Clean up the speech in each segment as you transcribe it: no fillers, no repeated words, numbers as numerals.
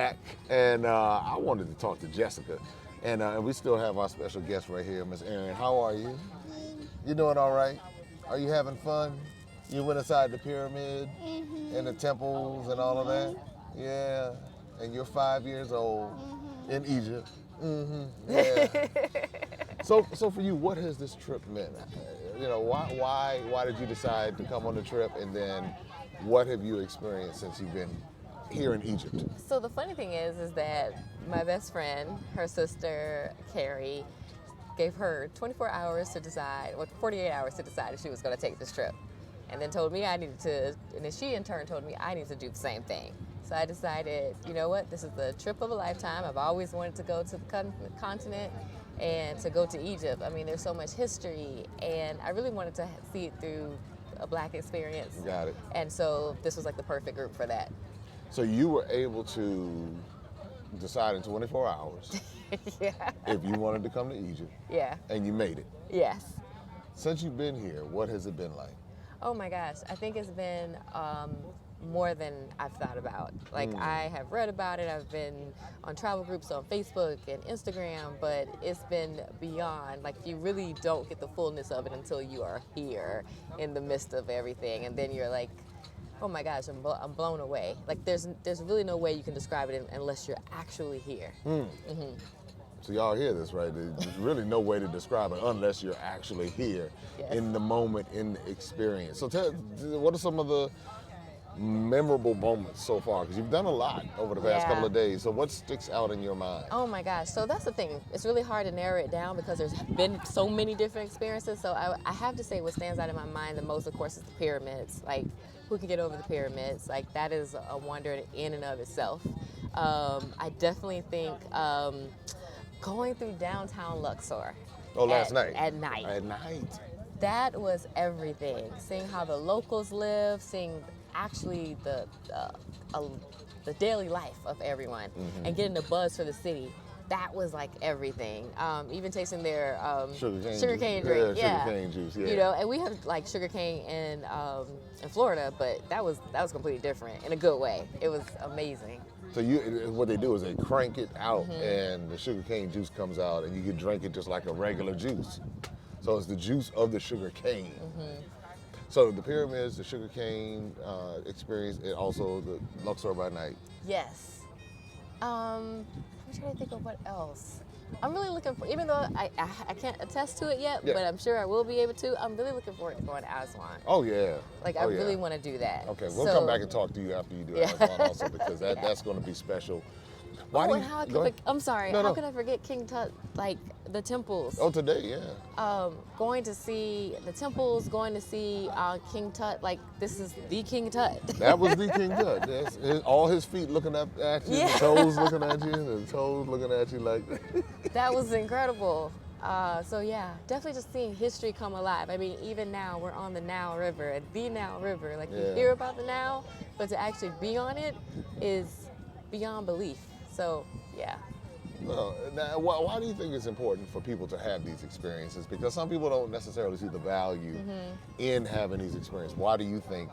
back, and I wanted to talk to Jessica, and we still have our special guest right here, Miss Erin. How are you? You doing all right? Are you having fun? You went inside the pyramid and the temples and all of that? Yeah. And you're 5 years old in Egypt. Yeah. So for you, what has this trip meant? You know, why did you decide to come on the trip, and then what have you experienced since you've been here in Egypt? So the funny thing is that my best friend, her sister Carrie, gave her 24 hours to decide, or 48 hours to decide if she was going to take this trip, and then told me I needed to, and then she in turn told me I needed to do the same thing. So I decided, you know what, this is the trip of a lifetime. I've always wanted to go to the continent and to go to Egypt. I mean, there's so much history, and I really wanted to see it through a Black experience. Got it. And so this was like the perfect group for that. So you were able to decide in 24 hours Yeah. if you wanted to come to Egypt. Yeah. And you made it. Yes. Since you've been here, what has it been like? Oh my gosh, I think it's been more than I've thought about. Like I have read about it, I've been on travel groups on Facebook and Instagram, but it's been beyond. Like you really don't get the fullness of it until you are here in the midst of everything, and then you're like, oh my gosh, I'm blown away. Like there's really no way you can describe it unless you're actually here. So y'all hear this, right? There's really no way to describe it unless you're actually here in the moment, in the experience. So what are some of the memorable moments so far? Because you've done a lot over the past couple of days. So what sticks out in your mind? Oh my gosh, so that's the thing. It's really hard to narrow it down because there's been so many different experiences. So I have to say what stands out in my mind the most, of course, is the pyramids. Like, who can get over the pyramids? Like, that is a wonder in and of itself. I definitely think going through downtown Luxor. Oh, last night? At night. At night. That was everything. Seeing how the locals live, seeing actually the daily life of everyone, and getting the buzz for the city. That was like everything. Even tasting their sugarcane drink. Yeah, sugarcane juice. Yeah. You know, and we have like sugarcane in Florida, but that was completely different in a good way. It was amazing. So what they do is they crank it out, and the sugarcane juice comes out, and you can drink it just like a regular juice. So it's the juice of the sugarcane. So the pyramids, the sugarcane experience, and also the Luxor by night. Yes. I'm trying to think of what else. I'm really looking for, even though I can't attest to it yet, but I'm sure I will be able to. I'm really looking forward to going to Aswan. Oh yeah. Like I really want to do that. Okay, we'll come back and talk to you after you do Aswan also, because that's going to be special. I'm sorry. How could I forget King Tut? Like the temples. Oh, today, yeah. Going to see the temples. Going to see King Tut. Like this is the King Tut. That was the King Tut. Yes. All his feet looking up at you, the toes looking at you, the toes looking at you like. That was incredible. So yeah, definitely just seeing history come alive. I mean, even now we're on the Nile River, the Nile River. Like you hear about the Nile, but to actually be on it is beyond belief. So, yeah. Well, now, why do you think it's important for people to have these experiences? Because some people don't necessarily see the value in having these experiences. Why do you think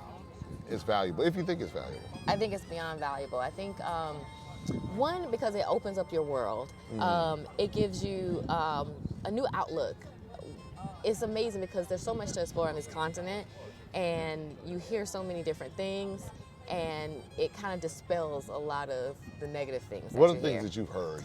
it's valuable, if you think it's valuable? I think it's beyond valuable. I think, one, because it opens up your world. It gives you a new outlook. It's amazing because there's so much to explore on this continent, and you hear so many different things. And it kind of dispels a lot of the negative things. What are the things that you've heard?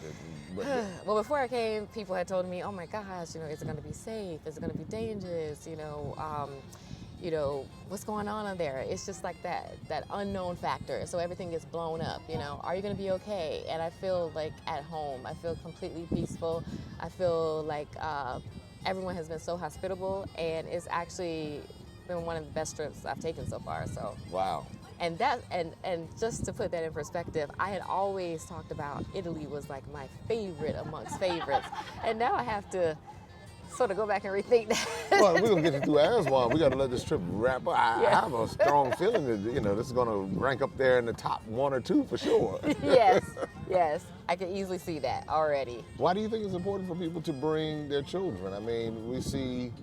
Well, before I came, people had told me, "Oh my gosh, you know, is it going to be safe? Is it going to be dangerous? You know, what's going on there?" It's just like that unknown factor. So everything gets blown up. You know, are you going to be okay? And I feel like at home. I feel completely peaceful. I feel like everyone has been so hospitable, and it's actually been one of the best trips I've taken so far. So wow. And just to put that in perspective, I had always talked about Italy was like my favorite amongst favorites, and now I have to sort of go back and rethink that. Well, we're gonna get you through Aswan. We got to let this trip wrap up. I have a strong feeling that this is gonna rank up there in the top 1 or 2 for sure. Yes, I can easily see that already. Why do you think it's important for people to bring their children? I mean, we see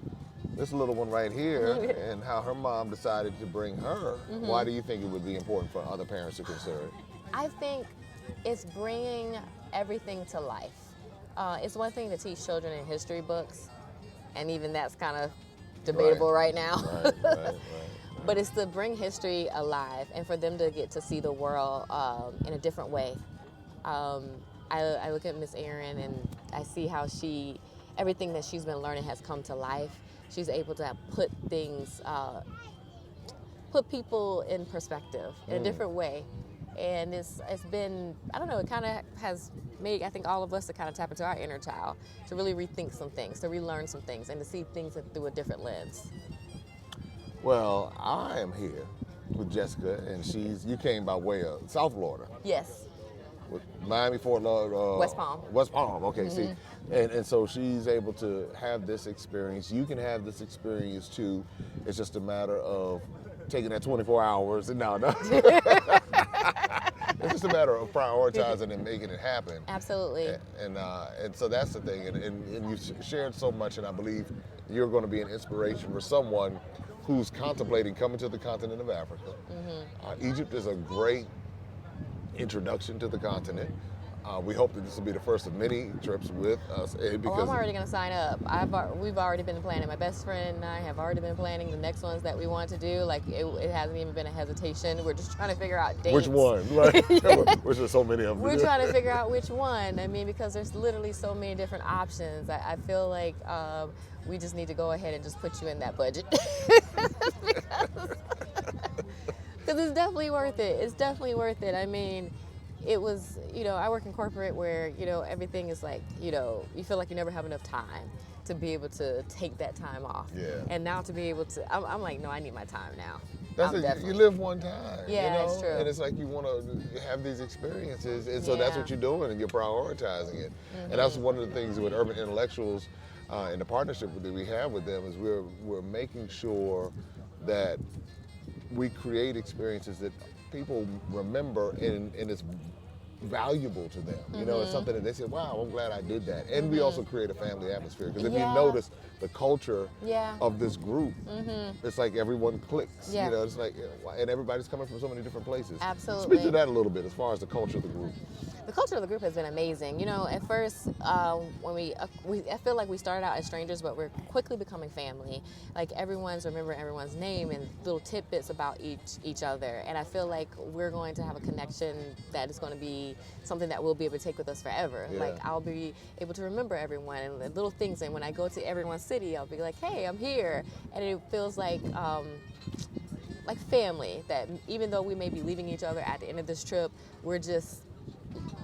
this little one right here and how her mom decided to bring her. Why do you think it would be important for other parents to consider it? I think It's bringing everything to life. It's one thing to teach children in history books, and even that's kind of debatable right now. Right. But it's to bring history alive and for them to get to see the world in a different way. I look at Miss Erin and I see how everything that she's been learning has come to life. She's able to put things, put people in perspective in a different way. And it's been, I don't know, it kind of has made, I think, all of us to kind of tap into our inner child, to really rethink some things, to relearn some things, and to see things through a different lens. Well, I am here with Jessica, and you came by way of South Florida. Yes. With Miami, Fort Lauderdale. West Palm. West Palm, okay, see. And so she's able to have this experience. You can have this experience too. It's just a matter of taking that 24 hours and no. It's just a matter of prioritizing and making it happen. Absolutely. And so that's the thing. And you've shared so much, and I believe you're going to be an inspiration for someone who's contemplating coming to the continent of Africa. Egypt is a great introduction to the continent. We hope that this will be the first of many trips with us. Because I'm already going to sign up. We've already been planning. My best friend and I have already been planning the next ones that we want to do. Like it hasn't even been a hesitation. We're just trying to figure out dates. Which one? Right? Which there's so many of them. We're trying to figure out which one. I mean, because there's literally so many different options. I feel like we just need to go ahead and just put you in that budget. Because it's definitely worth it. It's definitely worth it. I mean, it was, I work in corporate where, everything is like, you feel like you never have enough time to be able to take that time off. Yeah. And now to be able to, I'm like, no, I need my time now. That's it. You live one time. Yeah, it's true. And it's like you want to have these experiences, and so that's what you're doing, and you're prioritizing it. And that's one of the things with Urban Intellectuals and the partnership that we have with them is we're making sure that we create experiences that people remember and it's valuable to them. It's something that they say, wow, I'm glad I did that. And we also create a family atmosphere. Because if you notice the culture of this group, it's like everyone clicks. It's like, and everybody's coming from so many different places. Absolutely. Speak to that a little bit as far as the culture of the group. The culture of the group has been amazing. At first, when I feel like we started out as strangers, but we're quickly becoming family. Like everyone's remembering everyone's name and little tidbits about each other. And I feel like we're going to have a connection that is going to be something that we'll be able to take with us forever. Yeah. Like I'll be able to remember everyone and the little things. And when I go to everyone's city, I'll be like, hey, I'm here. And it feels like family, that even though we may be leaving each other at the end of this trip, we're just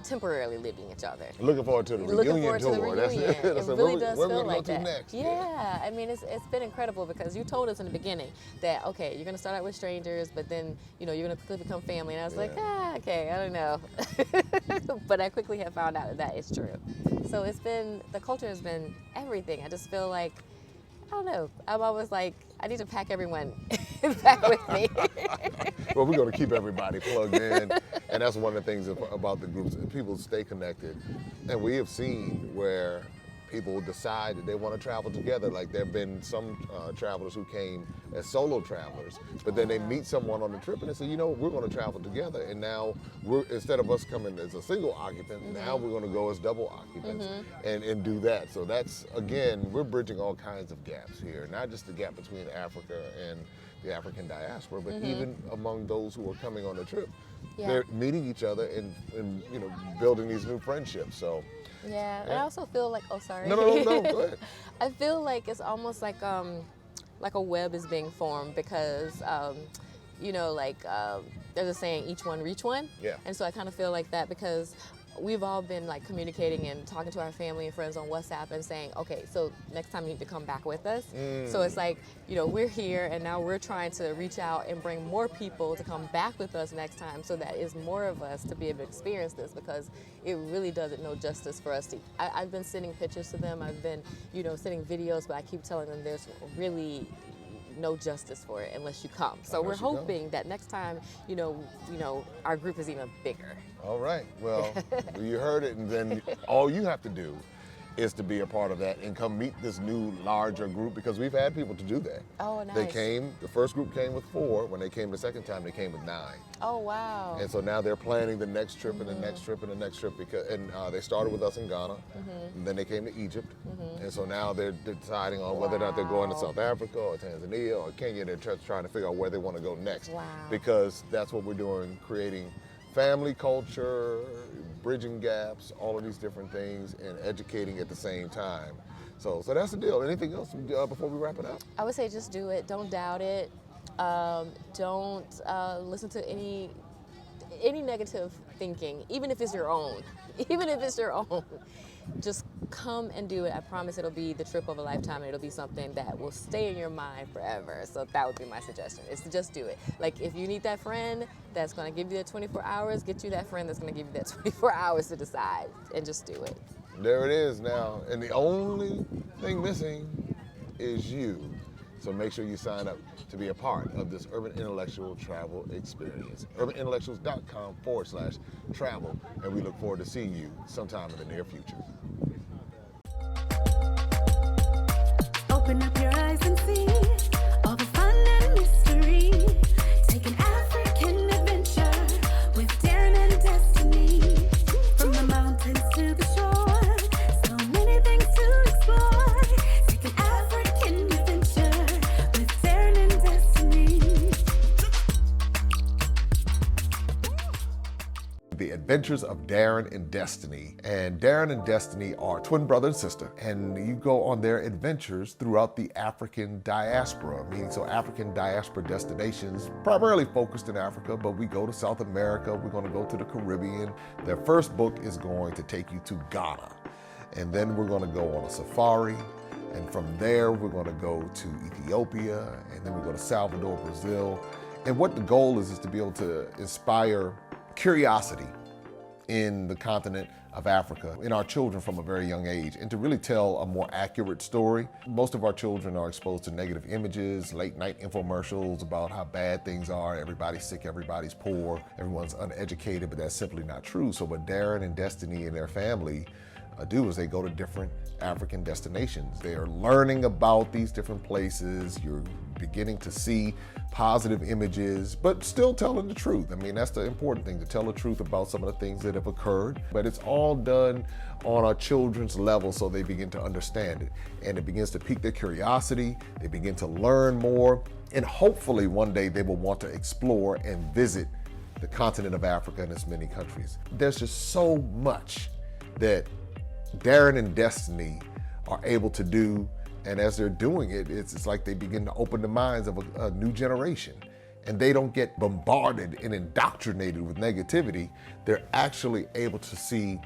temporarily leaving each other. Looking forward to the reunion tour. That's it. It really does feel like that. Next? Yeah, I mean, it's been incredible because you told us in the beginning that, okay, you're going to start out with strangers, but then, you're going to quickly become family. And I was like, okay, I don't know. But I quickly have found out that is true. So the culture has been everything. I just feel like, I don't know, I'm always like, I need to pack everyone back with me. Well, we're going to keep everybody plugged in, and that's one of the things about the groups. People stay connected, and we have seen where people decide that they want to travel together. Like there have been some travelers who came as solo travelers, but then they meet someone on the trip and they say, we're going to travel together. And now instead of us coming as a single occupant, now we're going to go as double occupants and do that. So that's, again, we're bridging all kinds of gaps here, not just the gap between Africa and the African diaspora, but even among those who are coming on the trip. Yeah. They're meeting each other and building these new friendships. So. Yeah, and I also feel like, oh, sorry. No, go ahead. I feel like it's almost like a web is being formed because, there's a saying, each one reach one. Yeah. And so I kind of feel like that because we've all been like communicating and talking to our family and friends on WhatsApp and saying, okay, so next time you need to come back with us. So it's like, we're here and now we're trying to reach out and bring more people to come back with us next time so that is more of us to be able to experience this because it really doesn't no justice for us to. I've been sending pictures to them. I've been, sending videos, but I keep telling them there's really no justice for it unless you come. So we're hoping that next time, our group is even bigger. All right. Well, you heard it, and then all you have to do is to be a part of that and come meet this new larger group, because we've had people to do that. Oh, nice. They came, the first group came with 4. When they came the second time, they came with 9. Oh, wow. And so now they're planning the next trip and the next trip and the next trip, because they started with us in Ghana, and then they came to Egypt, and so now they're deciding on whether or not they're going to South Africa or Tanzania or Kenya. They're trying to figure out where they want to go next, because that's what we're doing, creating family culture, bridging gaps, all of these different things, and educating at the same time. So that's the deal. Anything else before we wrap it up? I would say just do it. Don't doubt it. Don't listen to any negative thinking, even if it's your own. Even if it's your own. Just come and do it. I promise it'll be the trip of a lifetime, and it'll be something that will stay in your mind forever. So that would be my suggestion, is to just do it. Like, if you need that friend that's going to give you that 24 hours, get you that friend that's going to give you that 24 hours to decide, and just do it. There it is now. And the only thing missing is you. So make sure you sign up to be a part of this Urban Intellectual Travel experience. urbanintellectuals.com/travel. And we look forward to seeing you sometime in the near future. Open up your eyes and see all the fun and mystery. Take an African adventure with Darren and Destiny. From the mountains to the shore, so many things to explore. Take an African adventure with Darren and Destiny. The Adventures of Darren and Destiny. And Darren and Destiny are twin brother and sister, and you go on their adventures throughout the African diaspora, meaning so African diaspora destinations, primarily focused in Africa, but we go to South America, we're going to go to the Caribbean. Their first book is going to take you to Ghana, and then we're going to go on a safari, and from there we're going to go to Ethiopia, and then we go to Salvador, Brazil. And what the goal is to be able to inspire curiosity in the continent of Africa, in our children from a very young age, and to really tell a more accurate story. Most of our children are exposed to negative images, late night infomercials about how bad things are, everybody's sick, everybody's poor, everyone's uneducated, but that's simply not true. So what Darren and Destiny and their family do is they go to different African destinations. They are learning about these different places. You're beginning to see positive images, but still telling the truth. I mean, that's the important thing, to tell the truth about some of the things that have occurred. But it's all done on our children's level, so they begin to understand it. And it begins to pique their curiosity. They begin to learn more. And hopefully one day they will want to explore and visit the continent of Africa and its many countries. There's just so much that Darren and Destiny are able to do, and as they're doing it, it's like they begin to open the minds of a new generation, and they don't get bombarded and indoctrinated with negativity. They're actually able to see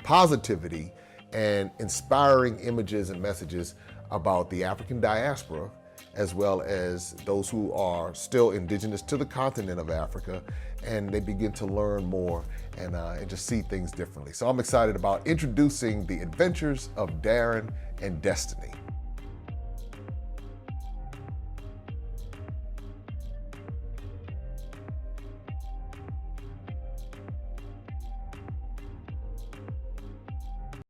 positivity and inspiring images and messages about the African diaspora, as well as those who are still indigenous to the continent of Africa, and they begin to learn more and just see things differently. So I'm excited about introducing the Adventures of Darren and Destiny.